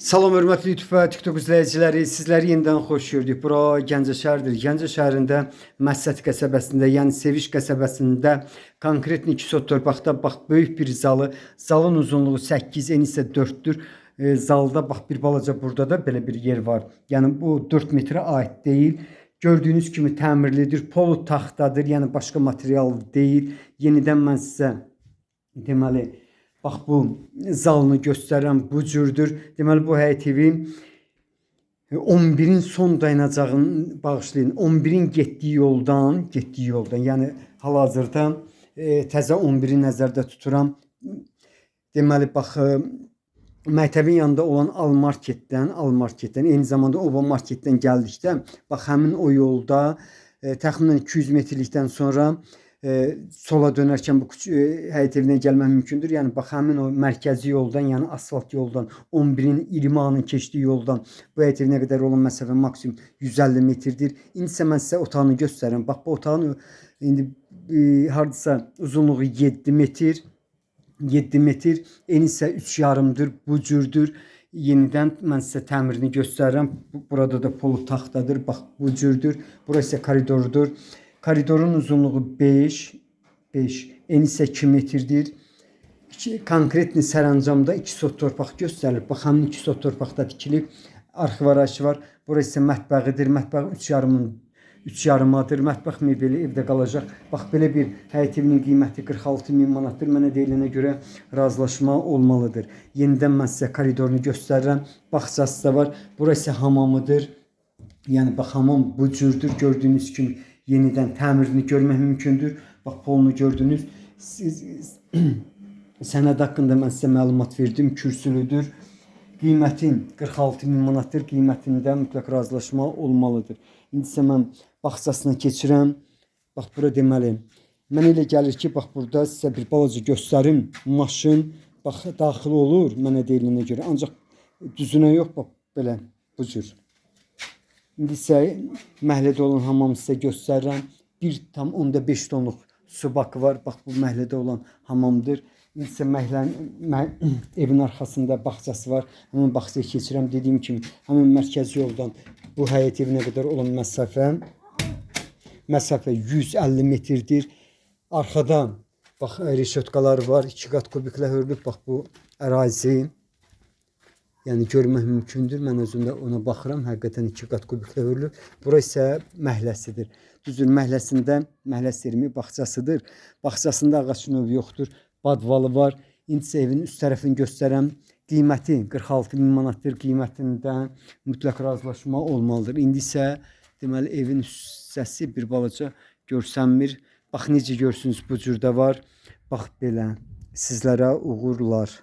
Salam hörmətli YouTube və TikTok izləyiciləri, sizləri yenidən xoş gördük. Bura Gəncə şəhəridir. Gəncə şəhərində Məscət qəsəbəsində, yəni Seviş qəsəbəsində konkret 2 sot torpaqda bax böyük bir zalı, zalın uzunluğu 8, eni isə 4-dür. Zalda bax bir balaca burada da belə bir yer var. Yəni bu 4 metrə aid deyil. Gördüyünüz kimi təmirlidir, polu taxtadır, yəni başqa material deyil. Yenidən mən sizə deməli bax bu zalını göstərən bu cürdür. Deməli bu həyət evi 11-in son dayanacağını bağışlayın. 11-in getdiyi yoldan, yəni hal-hazırda təzə 11-i nəzərdə tuturam. Deməli bax məktəbin yanında olan Almarketdən, eyni zamanda Ova marketdən gəldikdə bax həmin o yolda təxminən 200 metrlikdən sonra sola dönərkən bu həyət evinə gəlmək mümkündür. Yəni bax həmin o mərkəzi yoldan, yəni asfalt yoldan, 11-in 20-nın keçdiyi yoldan bu həyət evinə qədər olan məsafə maksimum 150 metrdir. İndi isə mən sizə otağını göstərirəm. Bax bu otağın indi hardasa uzunluğu 7 metr, eni isə 3,5-dır, bu cürdür. Yenidən mən sizə təmirini göstərirəm. Burada da polu taxtadır, bax bu cürdür. Burası isə koridordur. Koridorun uzunluğu 5, eni isə 2 metrdir. Konkret sərəncamda 2 sot torpaq göstərilir. Bax həmin 2 sot torpaqda tikilib, arxivarajı var. Burası isə mətbəxidir. Mətbəx 3,5-adır. Mətbəx mebeli evdə qalacaq. Bax belə bir həyət evinin qiyməti 46.000 manatdır. Mənə deyilənə görə razılaşma olmalıdır. Yenidən mən sizə koridorunu göstərirəm. Bağçası da var. Burası isə hamamıdır. Yəni bax hamam bu cürdür. Gördüyünüz kimi yenidən təmirini görmək mümkündür. Bax polunu gördünüz. Sənəd haqqında mən sizə məlumat verdim. Kürsülüdür. Qiymətin 46.000 manatdır. Qiymətində mütləq razılaşma olmalıdır. İndi isə mən bağçasına keçirəm. Bax bura deməli. Mənə elə gəlir ki, bax burada sizə bir balaca göstərim. Maşın bax daxil olur mənə deyilənə görə. Ancaq düzünə yox, bax belə bu cür. İndi isə məhəllədə olan hamamı sizə göstərirəm. 1,5 tonluq su bakı var. Bax bu məhəllədə olan hamamdır. İndi isə evin arxasında bağçası var. Həmin bağçaya keçirəm. Dediyim kimi həmin mərkəzi yoldan bu həyət evinə qədər olan məsafə 150 metrdir. Arxada bax reşotkalar var. 2 qat kubiklə hörülüb. Bax bu ərazi. Yəni görmək mümkündür. Mən özümdə ona baxıram. Həqiqətən 2 qat kubiklə hörülür. Bura isə məhləsidir. Düzdür, məhləsirmi bağçasıdır. Bağçasında ağac növü yoxdur. Badvalı var. İndi isə evin üst tərəfini göstərəm. Qiyməti 46.000 manatdır. Qiymətindən mütləq razılaşma olmalıdır. İndi isə deməli evin üst hissəsi bir balaca görsənmir. Bax necə görsünüz bu cürdə var. Bax belə. Sizlərə uğurlar.